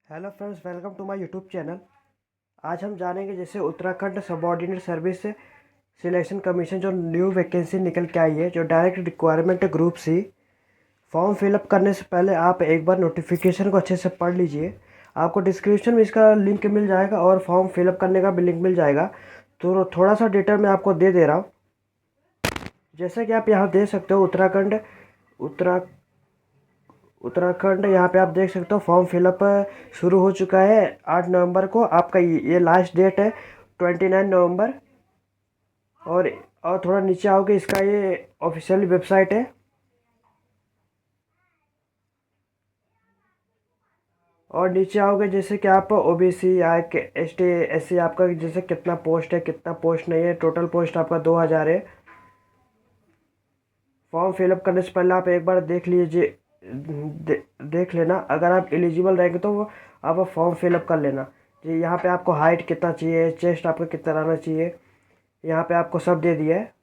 Hello friends, welcome to my YouTube channel. आज हम जानेंगे जैसे Uttarakhand subordinate service selection commission जो न्यू वैकेंसी निकल के आई है, जो डायरेक्ट रिक्वायरमेंट है ग्रुप सी। फॉर्म फिलअप करने से पहले आप एक बार नोटिफिकेशन को अच्छे से पढ़ लीजिए। आपको डिस्क्रिप्शन में इसका लिंक मिल जाएगा और फॉर्म फिलअप करने का भी लिंक मिल जाएगा। तो थोड़ा सा डिटेल मैं आपको दे रहा हूँ। जैसे कि आप यहाँ देख सकते हो, उत्तरा उत्तराखंड, यहाँ पे आप देख सकते हो फॉर्म फिलअप शुरू हो चुका है 8 नवंबर को। आपका ये लास्ट डेट है 29 नवंबर। और और थोड़ा नीचे आओगे, इसका ये ऑफिशियल वेबसाइट है। और नीचे आओगे जैसे कि आप ओबीसी या एस टी एस सी, आपका जैसे कितना पोस्ट है कितना पोस्ट नहीं है। टोटल पोस्ट आपका 2000 है। फॉर्म फिलअप करने से पहले आप एक बार देख लीजिए, देख लेना। अगर आप एलिजिबल रहेंगे तो आप फॉर्म फिलअप कर लेना जी। यहाँ पे आपको हाइट कितना चाहिए, चेस्ट आपका कितना रहना चाहिए, यहाँ पे आपको सब दे दिया है।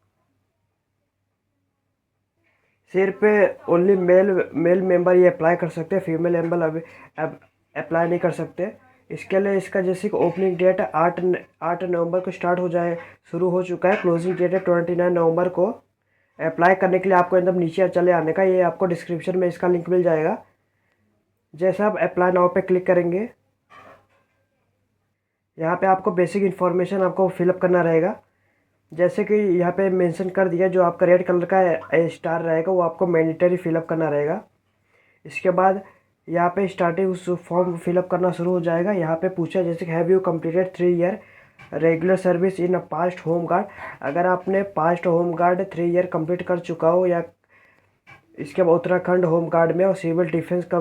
सिर्फ ओनली मेल मेंबर ये अप्लाई कर सकते हैं, फीमेल मेंबर अभी अप्लाई नहीं कर सकते। इसके लिए इसका जैसे कि ओपनिंग डेट है 8 नवंबर को स्टार्ट हो जाए, शुरू हो चुका है। क्लोजिंग डेट है 29 नवंबर को। अप्लाई करने के लिए आपको एकदम नीचे चले आने का, ये आपको डिस्क्रिप्शन में इसका लिंक मिल जाएगा। जैसे आप अप्लाई नाउ पे क्लिक करेंगे, यहाँ पे आपको बेसिक इन्फॉर्मेशन आपको फिलअप करना रहेगा। जैसे कि यहाँ पे मेंशन कर दिया, जो आपका रेड कलर का स्टार रहेगा वो आपको मैंडेटरी फिलअप करना रहेगा। इसके बाद यहाँ पे स्टार्टिंग उस फॉर्म फिलअप करना शुरू हो जाएगा। यहाँ पे पूछा जैसे कि have you completed 3 year regular service in a past home guard. अगर आपने past home guard 3 year complete कर चुका हो, या इसके बाद उत्तराखंड होम गार्ड में और सिविल डिफेंस का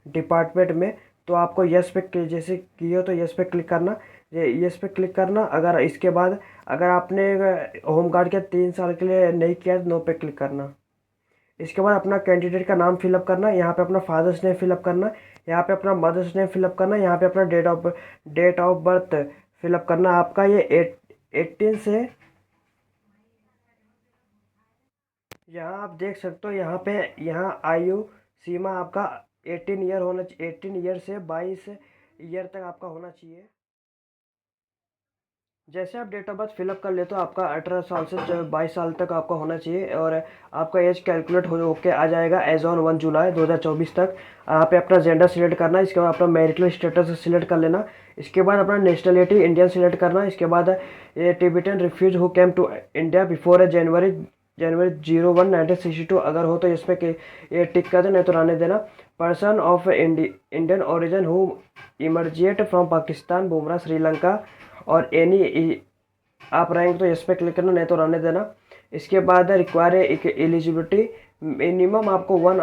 डिपार्टमेंट में, तो आपको यस पे जैसे किए हो तो यस पे क्लिक करना। यस पे क्लिक करना। अगर इसके बाद अगर आपने होम गार्ड के 3 साल के लिए नहीं किया तो नो पे क्लिक करना। इसके बाद अपना कैंडिडेट का नाम फिलअप करना। यहाँ पे अपना फादर्स नेम फिलअप करना, यहाँ पे अपना मदर्स नेम फिलअप करना, यहाँ पे अपना डेट ऑफ बर्थ फिलअप करना। आपका ये 18 से, यहाँ आप देख सकते हो, यहाँ पे यहाँ आयु सीमा आपका 18 ईयर होना चाहिए। 18 ईयर से 22 ईयर तक आपका होना चाहिए। जैसे आप डेट ऑफ बर्थ फिलअप कर लेते हो, आपका 18 साल से 22 साल तक आपका होना चाहिए। और आपका एज कैलकुलेट होके आ जाएगा एज ऑन 1 जुलाई 2024 तक। यहाँ पे अपना जेंडर सिलेक्ट करना। इसके बाद अपना मैरिटल स्टेटस सिलेक्ट कर लेना। इसके बाद अपना नेशनलिटी इंडियन सिलेक्ट करना। इसके बाद ये Tibetan refugee who came to India before January 01 1962 अगर हो तो इस पर ये टिक कर देना, नहीं तो रहने देना। Person of Indian origin who emigrated from Pakistan, बुमरा, श्रीलंका और एनी आप रहेंगे तो इस पर क्लिक करना, नहीं तो रहने देना। इसके बाद require eligibility minimum one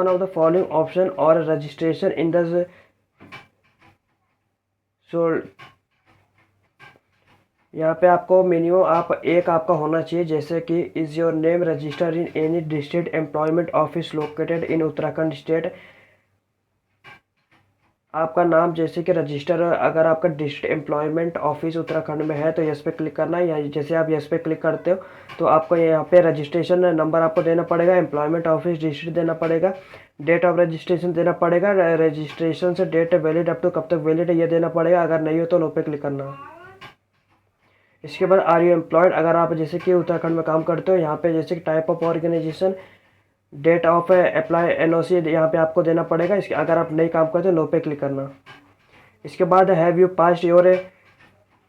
of the following option और रजिस्ट्रेशन इन द सो। यहाँ पे आपको मिनिमम एक आपका होना चाहिए, जैसे कि is your name register in any district employment office located in Uttarakhand state. आपका नाम जैसे कि रजिस्टर, अगर आपका डिस्ट्रिक्ट एम्प्लॉयमेंट ऑफिस उत्तराखंड में है तो यस पे क्लिक करना है। या जैसे आप यस पे क्लिक करते हो तो आपको यहाँ पे रजिस्ट्रेशन नंबर आपको देना पड़ेगा, एम्प्लॉयमेंट ऑफिस डिस्ट्रिक्ट देना पड़ेगा, डेट ऑफ रजिस्ट्रेशन देना पड़ेगा, रजिस्ट्रेशन से डेट वैलिड अप टू कब तक वैलिड है ये देना पड़ेगा। अगर नहीं हो तो नो पे क्लिक करना। इसके बाद आर यू एम्प्लॉयड, अगर आप जैसे कि उत्तराखंड में काम करते हो, यहाँ पे जैसे कि type of organisation, date of apply NOC यहाँ पे आपको देना पड़ेगा। इसके अगर आप नहीं काम करते नो पे क्लिक करना। इसके बाद हैव यू पास योर,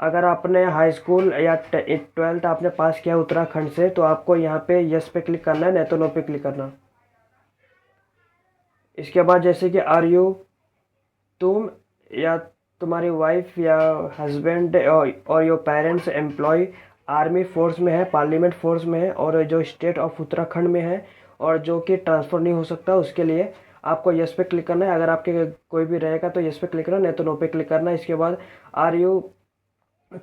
अगर आपने हाई स्कूल या 12th आपने पास किया उत्तराखंड से तो आपको यहाँ पे यस पे क्लिक करना है, नहीं तो नो पे क्लिक करना। इसके बाद जैसे कि आर यू, तुम या तुम्हारी वाइफ या हस्बैंड और your parents employ army force में है, पार्लियामेंट फोर्स में है, और जो स्टेट ऑफ उत्तराखंड में है और जो कि ट्रांसफ़र नहीं हो सकता, उसके लिए आपको यस पे क्लिक करना है। अगर आपके कोई भी रहेगा तो यस पे क्लिक करना, नहीं तो नो पे क्लिक करना। इसके बाद आर यू,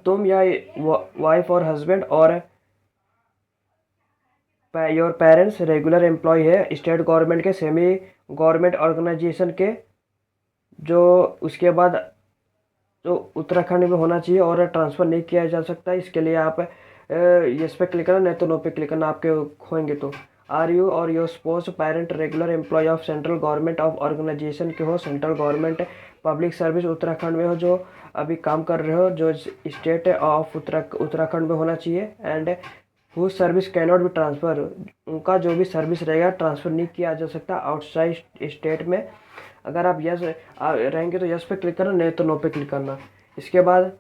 तुम या वाइफ और हस्बैंड और योर पेरेंट्स रेगुलर एम्प्लॉय है स्टेट गवर्नमेंट के, सेमी गवर्नमेंट ऑर्गेनाइजेशन के, जो उसके बाद जो उत्तराखंड में होना चाहिए और ट्रांसफ़र नहीं किया जा सकता। इसके लिए आप यस पे क्लिक करना, नहीं तो नो पे क्लिक करना आपके होंगे तो। आर यू और your spouse parent regular employ of central government of organisation के हो, central government public service Uttarakhand में हो जो अभी काम कर रहे हो, जो स्टेट ऑफ उत्तराखंड में होना चाहिए। And whose service cannot be transfer, उनका जो भी सर्विस रहेगा ट्रांसफ़र नहीं किया जा सकता आउटसाइड स्टेट में। अगर आप यस रहेंगे तो यस पे क्लिक करना, नहीं तो नो पे क्लिक करना। इसके बाद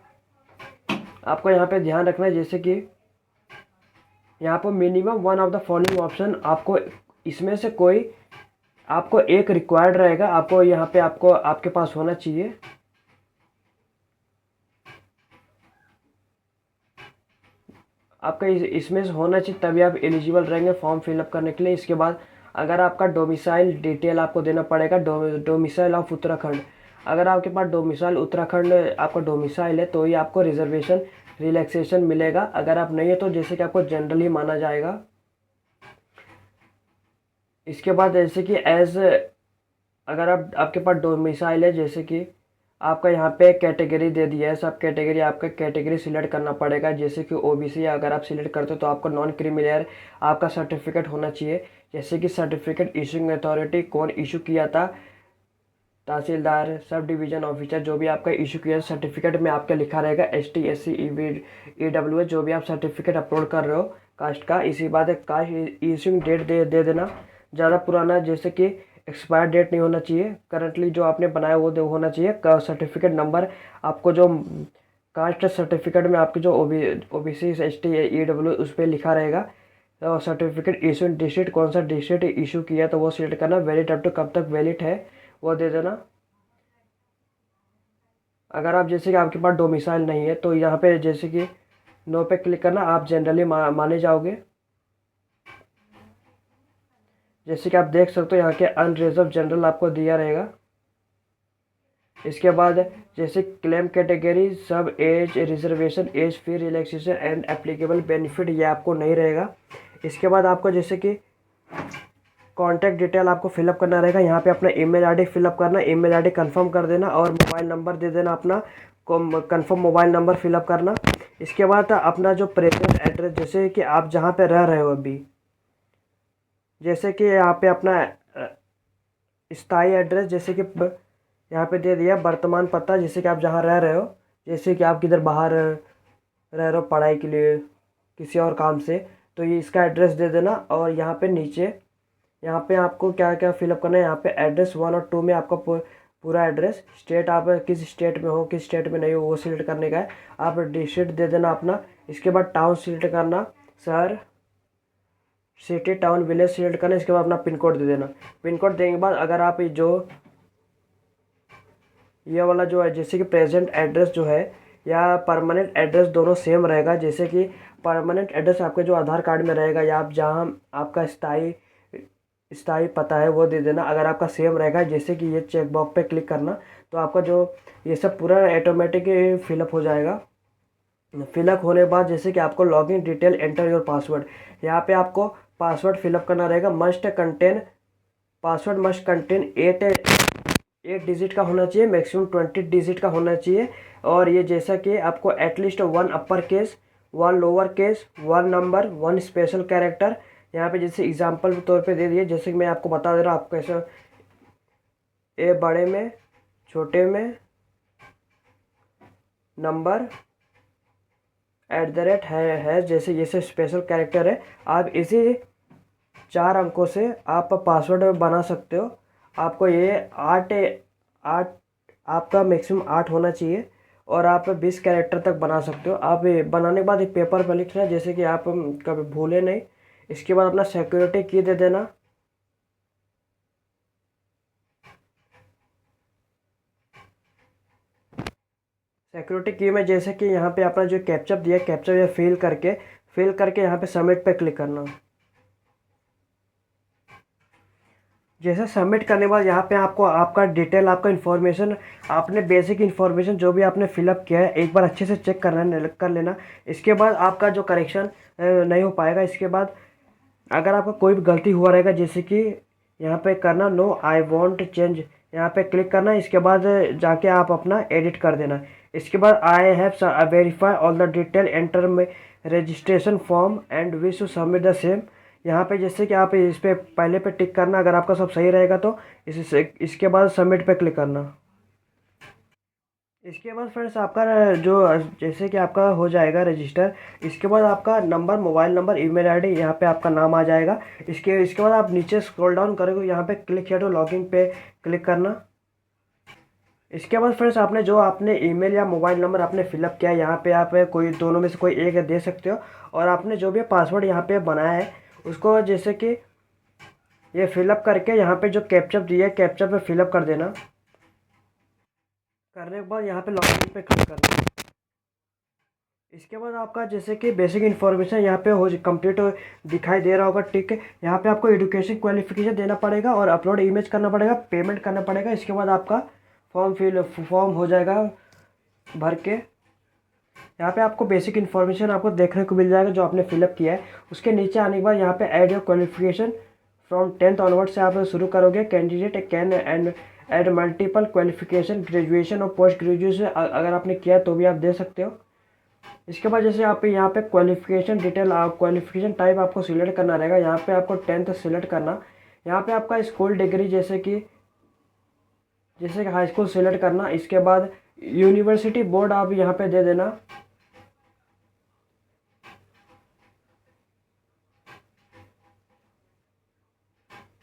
आपको यहाँ पे ध्यान रखना है जैसे कि यहाँ पर minimum one of the following option, आपको इसमें से कोई आपको एक रिक्वायर्ड रहेगा, आपको यहाँ पे आपको आपके पास होना चाहिए। आपका इसमें से होना चाहिए, तभी आप एलिजिबल रहेंगे फॉर्म फिलअप करने के लिए। इसके बाद अगर आपका डोमिसाइल डिटेल आपको देना पड़ेगा, डोमिसाइल ऑफ उत्तराखंड। अगर आपके पास डोमिसाइल उत्तराखंड आपका डोमिसाइल है तो ही आपको रिजर्वेशन रिलैक्सेशन मिलेगा। अगर आप नहीं है तो जैसे कि आपको जनरल ही माना जाएगा। इसके बाद जैसे कि अगर आपके पास डोमिसाइल है, जैसे कि आपका यहाँ पे कैटेगरी दे दिया है, सब कैटेगरी आपका कैटेगरी सिलेक्ट करना पड़ेगा। जैसे कि ओबीसी अगर आप सिलेक्ट करते हो तो आपको नॉन क्रिमिनल आपका सर्टिफिकेट होना चाहिए। जैसे कि सर्टिफिकेट इशूइंग अथॉरिटी कौन इशू किया था, तहसीलदार, सब डिवीज़न ऑफिसर, जो भी आपका इशू किया सर्टिफिकेट में आपका लिखा रहेगा ST SC EWS, जो भी आप सर्टिफिकेट अपलोड कर रहे हो कास्ट का। इसी बात है कास्ट इशूइंग डेट दे देना, ज़्यादा पुराना जैसे कि एक्सपायर डेट नहीं होना चाहिए, करंटली जो आपने बनाया वो होना चाहिए। सर्टिफिकेट नंबर आपको जो कास्ट सर्टिफिकेट में आपके जो OBC ST EWS उस पर लिखा रहेगा। और सर्टिफिकेट इशू डिस्ट्रिक्ट कौन सा डिस्ट्रिक्ट इशू किया तो वो सिलेक्ट करना। वैलिड अप टू कब तक वैलिड है वो दे देना। अगर आप जैसे कि आपके पास डोमिसाइल नहीं है तो यहाँ पे जैसे कि नो पे क्लिक करना, आप जनरली माने जाओगे। जैसे कि आप देख सकते हो यहाँ के अनरिजर्व जनरल आपको दिया रहेगा। इसके बाद जैसे क्लेम कैटेगरी सब as reservation as fee relaxation and applicable benefit, ये आपको नहीं रहेगा। इसके बाद आपको जैसे कि कॉन्टैक्ट डिटेल आपको फिलअप करना रहेगा। यहाँ पे अपना ईमेल आईडी फिलअप करना, ईमेल आईडी कंफर्म कर देना और मोबाइल नंबर दे देना अपना, कंफर्म मोबाइल नंबर फिलअप करना। इसके बाद अपना जो प्रेजेंट एड्रेस, जैसे कि आप जहाँ पे रह रहे हो अभी, जैसे कि यहाँ पे अपना स्थायी एड्रेस जैसे कि यहाँ पे दे दिया, वर्तमान पता जैसे कि आप जहाँ रह रहे हो, जैसे कि आप किधर बाहर रह रहे हो पढ़ाई के लिए किसी और काम से, तो ये इसका एड्रेस दे देना। और यहाँ पे नीचे यहाँ पे आपको क्या क्या फिलअप करना है, यहाँ पे एड्रेस 1 और 2 में आपका पूरा एड्रेस, स्टेट आप किस स्टेट में हो किस स्टेट में नहीं हो वो सिलेक्ट करने का है। आप डिस्ट्रिक्ट दे देना अपना। इसके बाद टाउन सिलेक्ट करना, शहर, सिटी, टाउन, विलेज सिलेक्ट करना। इसके बाद अपना पिन कोड दे देना। पिन कोड देने के बाद अगर आप जो ये वाला जो है जैसे कि प्रेजेंट एड्रेस जो है या परमानेंट एड्रेस दोनों सेम रहेगा। जैसे कि परमानेंट एड्रेस आपके जो आधार कार्ड में रहेगा या आप जहाँ आपका स्थायी पता है वो दे देना। अगर आपका सेम रहेगा जैसे कि ये चेक बॉक्स पे क्लिक करना तो आपका जो ये सब पूरा ऑटोमेटिक फिलअप हो जाएगा। फिलअप होने के बाद जैसे कि आपको login detail enter your password, यहाँ पे आपको पासवर्ड फिलअप करना रहेगा। पासवर्ड मस्ट कंटेन 8 डिजिट का होना चाहिए, मैक्सिमम 20 डिजिट का होना चाहिए। और ये जैसा कि आपको at least 1 upper case 1 lower case 1 number 1 special character, यहाँ पे जैसे एग्जांपल के तौर पे दे दिए। जैसे कि मैं आपको बता दे रहा हूँ, आपको कैसे ए बड़े में छोटे में नंबर @ है जैसे ये सब स्पेशल कैरेक्टर है। आप इसी 4 अंकों से आप पासवर्ड बना सकते हो। आपको ये 8 आपका मैक्सिमम 8 होना चाहिए और आप 20 कैरेक्टर तक बना सकते हो। आप ये बनाने के बाद एक पेपर पर लिखना है जैसे कि आप कभी भूले नहीं। इसके बाद अपना सिक्योरिटी की दे देना। सिक्योरिटी की में जैसे कि यहाँ पे अपना जो कैप्चर दिया कैप्चर ये फिल करके यहाँ पे सबमिट पे क्लिक करना। जैसे सबमिट करने के बाद यहाँ पे आपको आपका डिटेल आपका इन्फॉर्मेशन आपने बेसिक इन्फॉर्मेशन जो भी आपने फिलअप किया है एक बार अच्छे से चेक कर लेना। इसके बाद आपका जो करेक्शन नहीं हो पाएगा। इसके बाद अगर आपका कोई भी गलती हुआ रहेगा जैसे कि यहाँ पे करना नो आई वांट चेंज, यहाँ पे क्लिक करना। इसके बाद जाके आप अपना एडिट कर देना। इसके बाद I have verify all the detail enter में registration form and wish to submit the same, यहाँ पे जैसे कि आप इस पे पहले पे टिक करना, अगर आपका सब सही रहेगा तो इसके बाद सबमिट पे क्लिक करना। इसके बाद फ्रेंड्स आपका जो जैसे कि आपका हो जाएगा रजिस्टर, इसके बाद आपका number, mobile number, email ID, यहाँ पे आपका नाम आ जाएगा। इसके बाद आप नीचे स्क्रॉल डाउन करोगे, यहाँ पे क्लिक हियर टू लॉगिन पे क्लिक करना। इसके बाद फ्रेंड्स आपने ईमेल या मोबाइल नंबर आपने फिलअप किया है, यहाँ पे आप कोई दोनों में से कोई एक दे सकते हो। और आपने जो भी पासवर्ड यहाँ पे बनाया है उसको जैसे कि ये फिलअप करके यहाँ पे जो कैप्चा दिया है कैप्चा पे फिलअप कर देना। करने के बाद यहाँ पे लॉगिन पे क्लिक करना। इसके बाद आपका जैसे कि बेसिक इन्फॉर्मेशन यहाँ पे हो कंप्लीट दिखाई दे रहा होगा, ठीक है। यहाँ पे आपको एजुकेशन क्वालिफिकेशन देना पड़ेगा और अपलोड इमेज करना पड़ेगा, पेमेंट करना पड़ेगा। इसके बाद आपका फॉर्म हो जाएगा भर के। यहाँ पे आपको बेसिक इन्फॉर्मेशन आपको देखने को मिल जाएगा जो आपने फिलअप किया है। उसके नीचे आने के बाद यहाँ पे add your qualification from 10th onward से आप शुरू करोगे। Candidate can and add multiple qualification, graduation और पोस्ट ग्रेजुएशन अगर आपने किया तो भी आप दे सकते हो। इसके बाद जैसे आप यहाँ पे क्वालिफिकेशन डिटेल, क्वालिफिकेशन टाइप आपको सिलेक्ट करना रहेगा। यहाँ पे आपको 10th सिलेक्ट करना। यहाँ पे आपका स्कूल डिग्री जैसे कि हाई स्कूल सिलेक्ट करना। इसके बाद यूनिवर्सिटी बोर्ड आप यहाँ पे दे देना।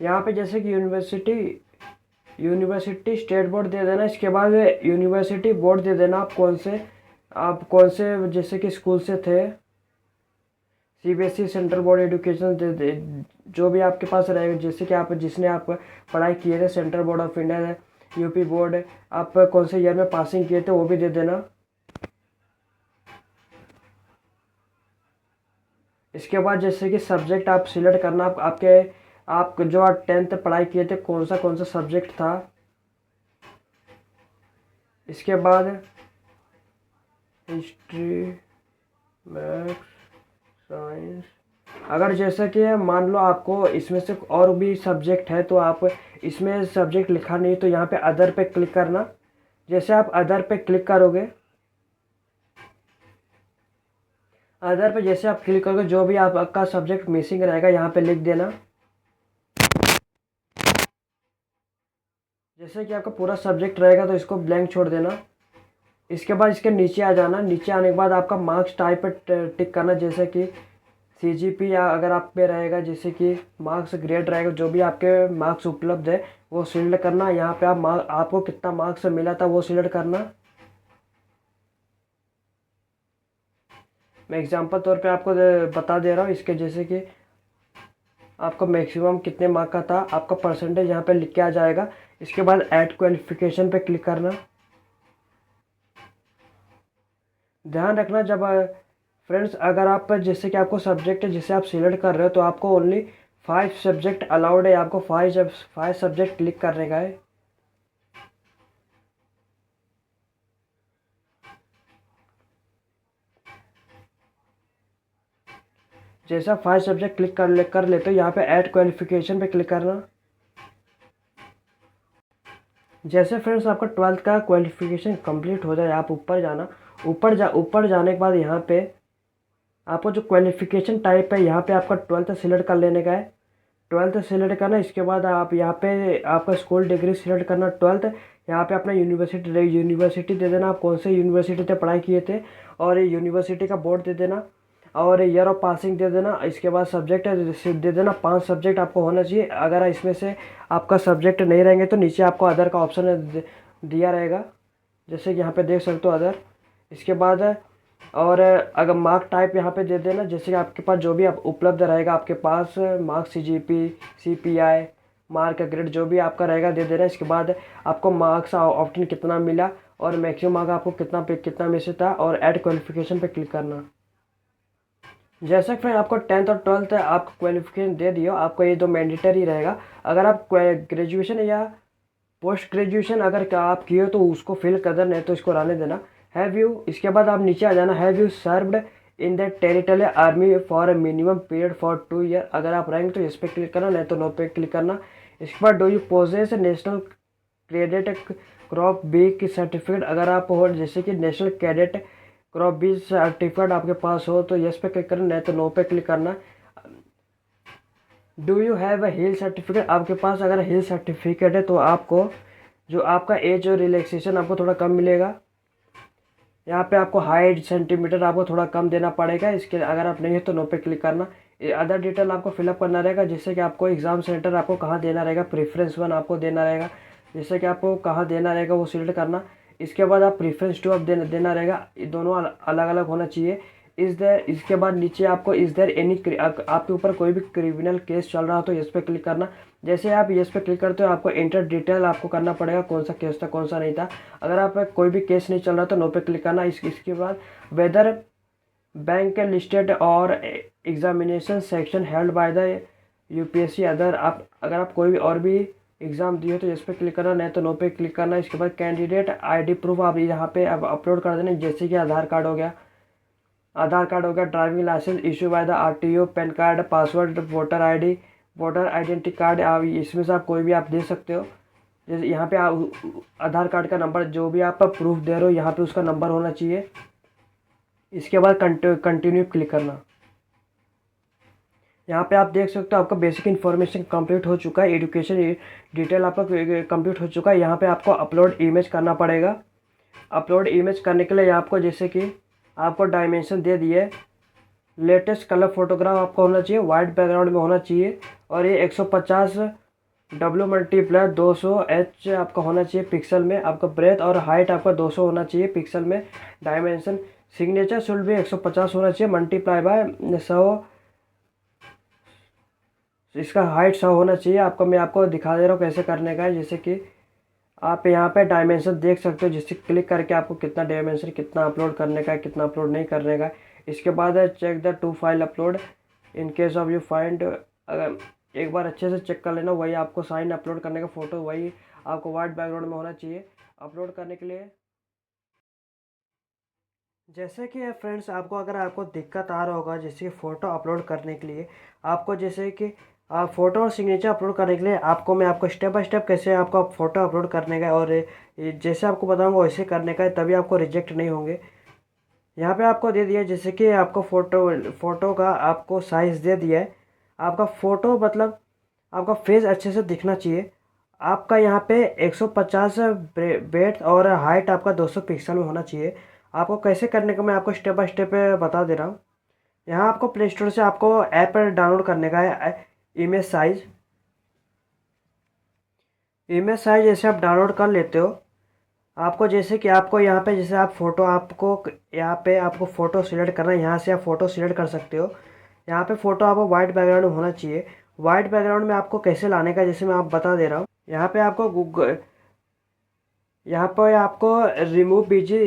यहाँ पे जैसे कि यूनिवर्सिटी स्टेट बोर्ड दे देना। इसके बाद यूनिवर्सिटी बोर्ड दे देना आप कौन से जैसे कि स्कूल से थे। सीबीएसई सेंट्रल बोर्ड एजुकेशन दे जो भी आपके पास रहेगा, जैसे कि जिसने आप पढ़ाई किए थे, central board of India, UP board, आप कौन से ईयर में पासिंग किए थे वो भी दे देना। इसके बाद जैसे कि सब्जेक्ट आप सिलेक्ट करना, आप जो 10th पढ़ाई किए थे कौन सा सब्जेक्ट था। इसके बाद हिस्ट्री, मैथ्स, साइंस। अगर जैसा कि मान लो आपको इसमें से और भी सब्जेक्ट है तो आप इसमें सब्जेक्ट लिखा नहीं तो यहाँ पे अदर पे क्लिक करना। जैसे आप अदर पे क्लिक करोगे, अदर पे जैसे आप क्लिक करोगे जो भी आपका सब्जेक्ट मिसिंग रहेगा यहाँ पे लिख देना। जैसे कि आपका पूरा सब्जेक्ट रहेगा तो इसको ब्लैंक छोड़ देना। इसके बाद इसके नीचे आ जाना। नीचे आने के बाद आपका मार्क्स टाइप पे टिक करना, जैसे कि सीजीपी या अगर आप पे रहेगा जैसे कि मार्क्स ग्रेड रहेगा, जो भी आपके मार्क्स उपलब्ध है वो सिलेक्ट करना। यहाँ पे आपको कितना मार्क्स मिला था वो सिलेक्ट करना। मैं एग्जांपल तौर पे आपको बता दे रहा हूँ इसके, जैसे कि आपका मैक्सिमम कितने मार्क का था, आपका परसेंटेज यहाँ पे लिख के आ जाएगा। इसके बाद ऐड क्वालिफिकेशन पे क्लिक करना। ध्यान रखना जब फ्रेंड्स अगर आप जैसे कि आपको सब्जेक्ट जिसे आप सिलेक्ट कर रहे हो तो आपको ओनली 5 सब्जेक्ट अलाउड है। आपको 5 सब्जेक्ट क्लिक करने का है। जैसा 5 सब्जेक्ट क्लिक कर लेते हो यहाँ पे ऐड क्वालिफिकेशन पे क्लिक करना। जैसे फ्रेंड्स आपका 12th का क्वालिफिकेशन कंप्लीट हो जाए, आप ऊपर जाना। ऊपर जाने के बाद यहाँ पे आपको जो क्वालिफिकेशन टाइप है यहाँ पे आपका 12th सिलेक्ट कर लेने का है। 12th सिलेक्ट करना। इसके बाद आप यहाँ पे आपका स्कूल डिग्री सिलेक्ट करना 12th। यहाँ पे अपना यूनिवर्सिटी दे देना, आप कौन से यूनिवर्सिटी से पढ़ाई किए थे और यूनिवर्सिटी का बोर्ड दे देना और ईयर ऑफ पासिंग दे देना। इसके बाद सब्जेक्ट दे देना। 5 सब्जेक्ट आपको होना चाहिए। अगर इसमें से आपका सब्जेक्ट नहीं रहेंगे तो नीचे आपको अदर का ऑप्शन दिया रहेगा, जैसे कि यहाँ पे देख सकते हो अदर। इसके बाद और अगर मार्क टाइप यहाँ पे दे देना, जैसे कि आपके पास जो भी आप उपलब्ध रहेगा आपके पास marks, CGP, CPI, mark grade जो भी आपका रहेगा दे देना। इसके बाद आपको मार्क्स ऑप्शन कितना मिला और मैक्सिमम मार्क आपको कितना में से था और ऐड क्वालिफिकेशन पे क्लिक करना। जैसे कि आपको 10th और 12th आपको क्वालिफिकेशन दे दियो, आपको ये 2 मैंडेटरी रहेगा। अगर आप ग्रेजुएशन या पोस्ट ग्रेजुएशन अगर आप किए हो तो उसको फिल कर देना, नहीं तो इसको रहने देना। हैव यू, इसके बाद आप नीचे आ जाना। Have you served in the territory army for a minimum period for 2 year. अगर आप रहेंगे तो इस पर क्लिक करना, नहीं तो नो पे क्लिक करना। इसके बाद do you possess national credit crop B की सर्टिफिकेट। अगर आप हो जैसे कि national cadet crop B certificate आपके पास हो तो यस पे क्लिक करना, नहीं तो नो पे क्लिक करना। Do you have a health certificate, आपके पास अगर हेल्थ सर्टिफिकेट है तो आपको जो आपका एज और रिलैक्सेशन आपको थोड़ा कम मिलेगा। यहाँ पे आपको हाइट सेंटीमीटर आपको थोड़ा कम देना पड़ेगा। इसके अगर आप नहीं है तो नो पे क्लिक करना। अदर डिटेल आपको फिलअप करना रहेगा, जिससे कि आपको एग्ज़ाम सेंटर आपको कहाँ देना रहेगा, प्रेफरेंस 1 आपको देना रहेगा, जिससे कि आपको कहाँ देना रहेगा वो सिलेक्ट करना। इसके बाद आप प्रेफरेंस 2 आप देना रहेगा। ये दोनों अलग अलग होना चाहिए। इस देर इसके बाद नीचे आपको इस देर एनी आपके ऊपर कोई भी क्रिमिनल केस चल रहा हो तो इस पर क्लिक करना। जैसे आप यस पे क्लिक करते हो आपको इंटर डिटेल आपको करना पड़ेगा, कौन सा केस था कौन सा नहीं था। अगर आप कोई भी केस नहीं चल रहा तो नो पे क्लिक करना। इसके बाद वेदर बैंक लिस्टेड और examination section held by the UPSC other, आप अगर आप कोई भी और भी एग्ज़ाम दिए तो इस पर क्लिक करना, नहीं तो नो पे क्लिक करना। इसके बाद कैंडिडेट आईडी प्रूफ आप यहाँ पे अब अपलोड कर देना, जैसे कि आधार कार्ड हो गया, driving licence issue by the RTO, PAN card, password, voter ID, voter identity card. आप इसमें से आप कोई भी आप दे सकते हो। जैसे यहाँ पे आप आधार कार्ड का नंबर जो भी आप प्रूफ दे रहे हो यहाँ पे उसका नंबर होना चाहिए। इसके बाद कंटिन्यू क्लिक करना। यहाँ पे आप देख सकते हो आपका बेसिक इन्फॉर्मेशन कंप्लीट हो चुका है, एजुकेशन डिटेल आपका कंप्लीट हो चुका है। यहाँ पे आपको अपलोड इमेज करना पड़ेगा। अपलोड इमेज करने के लिए आपको जैसे कि आपको डायमेंशन दे दिए, लेटेस्ट कलर फोटोग्राफ आपको होना चाहिए, वाइट बैकग्राउंड में होना चाहिए, और ये 150 W × 200 H आपका होना चाहिए पिक्सल में। आपका ब्रेथ और हाइट आपका 200 होना चाहिए पिक्सल में। डायमेंशन सिग्नेचर शुड भी 150 होना चाहिए, मल्टीप्लाई बाय 100, इसका हाइट 100 होना चाहिए। आपको मैं आपको दिखा दे रहा हूँ कैसे करने का है। जैसे कि आप यहाँ पे डायमेंशन देख सकते हो, जिससे क्लिक करके आपको कितना डायमेंशन कितना अपलोड करने का है, कितना अपलोड नहीं करने का है। इसके बाद है check the to file upload in case of you find, अगर एक बार अच्छे से चेक कर लेना। वही आपको साइन अपलोड करने का फ़ोटो वही आपको वाइट बैकग्राउंड में होना चाहिए अपलोड करने के लिए। जैसे कि फ्रेंड्स आपको अगर आपको दिक्कत आ रहा होगा जैसे कि फ़ोटो अपलोड करने के लिए, आपको जैसे कि आप फ़ोटो और सिग्नेचर अपलोड करने के लिए आपको मैं आपको स्टेप बाय स्टेप कैसे आपको फ़ोटो अपलोड करने का है और जैसे आपको बताऊंगा वैसे करने का है, तभी आपको रिजेक्ट नहीं होंगे। यहाँ पे आपको दे दिया जैसे कि आपको फ़ोटो का आपको साइज़ दे दिया है। आपका फ़ोटो मतलब आपका फेस अच्छे से दिखना चाहिए। आपका यहाँ पे 150 ब्रेथ और हाइट आपका 200 पिक्सल में होना चाहिए। आपको कैसे करने का मैं आपको स्टेप बाय स्टेप बता दे रहा हूँ। यहाँ आपको प्ले स्टोर से आपको ऐप डाउनलोड करने का है। इमेज साइज़ जैसे आप डाउनलोड कर लेते हो, आपको जैसे कि आपको यहाँ पे जैसे आप फ़ोटो आपको यहाँ पे आपको फ़ोटो सिलेक्ट करना है। यहाँ से आप फ़ोटो सिलेक्ट कर सकते हो। यहाँ पे फ़ोटो आपको वाइट बैकग्राउंड में होना चाहिए। वाइट बैकग्राउंड में आपको कैसे लाने का जैसे मैं आप बता दे रहा हूँ। यहाँ पे आपको रिमूव बीजी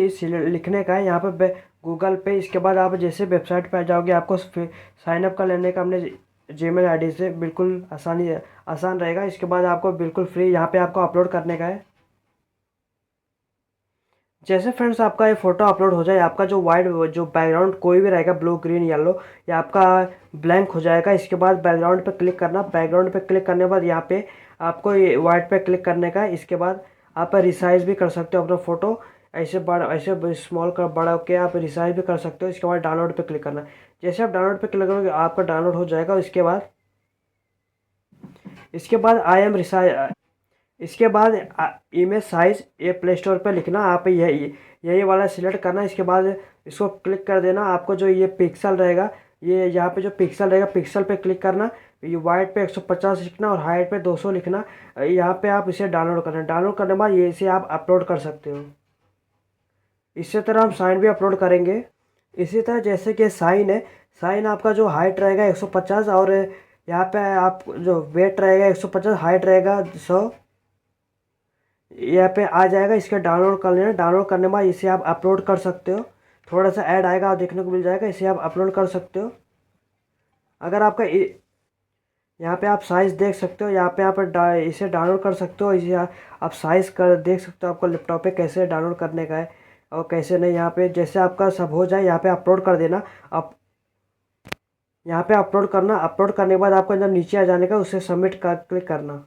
लिखने का है यहाँ पे गूगल पे। इसके बाद आप जैसे वेबसाइट पे आ जाओगे आपको साइन अप कर लेने का हमने जीमेल आईडी से, बिल्कुल आसान रहेगा। इसके बाद आपको बिल्कुल फ्री यहाँ पे आपको अपलोड करने का है। जैसे फ्रेंड्स आपका ये फ़ोटो अपलोड हो जाए, आपका जो बैकग्राउंड कोई भी रहेगा ब्लू ग्रीन येलो, या आपका ब्लैंक हो जाएगा। इसके बाद बैकग्राउंड पे क्लिक करना। बैकग्राउंड पे क्लिक करने के बाद यहाँ पे आपको ये वाइट पे क्लिक करने का है। इसके बाद आप रिसाइज भी कर सकते हो अपना फ़ोटो, ऐसे बड़ा ऐसे स्मॉल कर बड़ा के आप रिसाइज भी कर सकते हो। इसके बाद डाउनलोड पे क्लिक करना। जैसे आप डाउनलोड पे क्लिक करोगे आपका डाउनलोड हो जाएगा। इसके बाद इमेज साइज़ ये प्ले स्टोर पर लिखना, आप यही वाला सिलेक्ट करना। इसके बाद इसको क्लिक कर देना। आपको जो ये पिक्सल रहेगा, ये यहाँ पे जो पिक्सल रहेगा पिक्सल पे क्लिक करना। ये वाइट पे 150 लिखना और हाइट पे 200 लिखना। यहाँ पे आप इसे डाउनलोड करना। डाउनलोड करने के बाद ये इसे आप अपलोड कर सकते हो। इसी तरह हम साइन भी अपलोड करेंगे। इसी तरह जैसे कि साइन है, साइन आपका जो हाइट रहेगा 150 और यहाँ पे आप जो वेट रहेगा 150, हाइट रहेगा 100, यहाँ पे आ जाएगा। इसका डाउनलोड कर लेना। डाउनलोड करने के बाद इसे आप अपलोड कर सकते हो। थोड़ा सा ऐड आएगा और देखने को मिल जाएगा, इसे आप अपलोड कर सकते हो। अगर आपका यहाँ पे आप साइज़ देख सकते हो, यहाँ पे आप इसे डाउनलोड कर सकते हो। इसे आप साइज़ कर देख सकते हो आपको लैपटॉप पे कैसे डाउनलोड करने का है और कैसे नहीं। यहाँ पे जैसे आपका सब हो जाए यहाँ पे अपलोड कर देना। आप यहाँ पे अपलोड करना। अपलोड करने के बाद आपको जब नीचे आ जाने का उसे सबमिट कर क्लिक करना।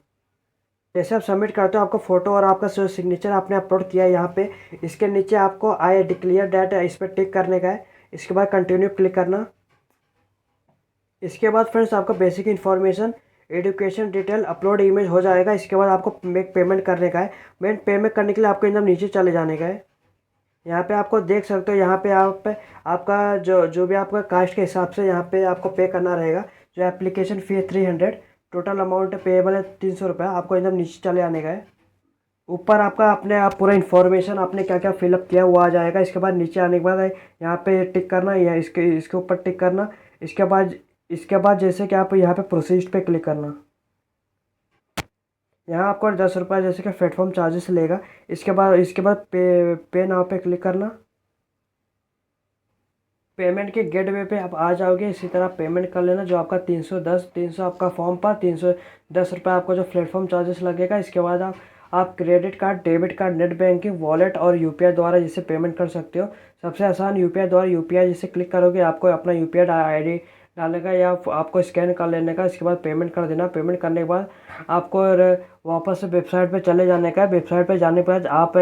जैसे आप सबमिट करते हो आपका फ़ोटो और आपका जो सिग्नेचर आपने अपलोड किया है यहाँ पे, इसके नीचे आपको आई डिक्लेयर डेट इस पर टिक करने का है। इसके बाद कंटिन्यू क्लिक करना। इसके बाद फ्रेंड्स आपका basic information education detail upload image हो जाएगा। इसके बाद आपको मेक पेमेंट करने का है। पेमेंट करने के लिए आपको एकदम नीचे चले जाने का है। यहाँ पे आपको देख सकते हो, यहाँ पे आपका जो भी आपका कास्ट के हिसाब से यहाँ पे आपको पे करना रहेगा। जो एप्लीकेशन फ़ी है 300, टोटल अमाउंट पेएबल है 300 रुपये। आपको एकदम नीचे चले आने का है। ऊपर आपका अपने आप पूरा इन्फॉर्मेशन आपने क्या क्या फिलअप किया वो आ जाएगा। इसके बाद नीचे आने के बाद यहाँ पे टिक करना, या इसके ऊपर टिक करना। इसके बाद जैसे कि आप यहाँ पे प्रोसीड पे क्लिक करना। यहाँ आपको 10 रुपये जैसे कि प्लेटफॉर्म चार्जेस लेगा। इसके बाद पे नाउ पे क्लिक करना। पेमेंट के गेटवे पे आप आ जाओगे। इसी तरह पेमेंट कर लेना। जो आपका 300 आपका फॉर्म पर 310 रुपये आपका जो प्लेटफॉर्म चार्जेस लगेगा। इसके बाद आप credit card, debit card, net banking, wallet और यूपीआई द्वारा जिसे पेमेंट कर सकते हो। सबसे आसान यूपीआई द्वारा, यूपीआई जिसे क्लिक करोगे आपको अपना यूपीआई आईडी डालने का या आपको स्कैन कर लेने का। इसके बाद पेमेंट कर देना। पेमेंट करने के बाद आपको वापस से वेबसाइट पे चले जाने का है। वेबसाइट पे जाने के बाद आप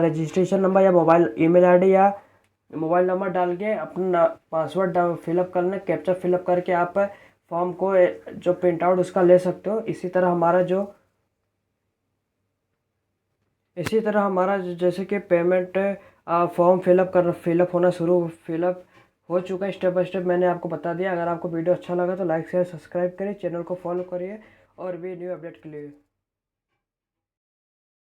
रजिस्ट्रेशन नंबर या ईमेल आईडी या मोबाइल नंबर डाल के अपना पासवर्ड फिलअप करना। कैप्चा फिलअप करके आप फॉर्म को जो प्रिंट आउट उसका ले सकते हो। इसी तरह हमारा जैसे कि पेमेंट फॉर्म फिलअप फिलअप हो चुका है। स्टेप बाय स्टेप मैंने आपको बता दिया। अगर आपको वीडियो अच्छा लगा तो लाइक शेयर सब्सक्राइब करिए, चैनल को फॉलो करिए और भी न्यू अपडेट के लिए।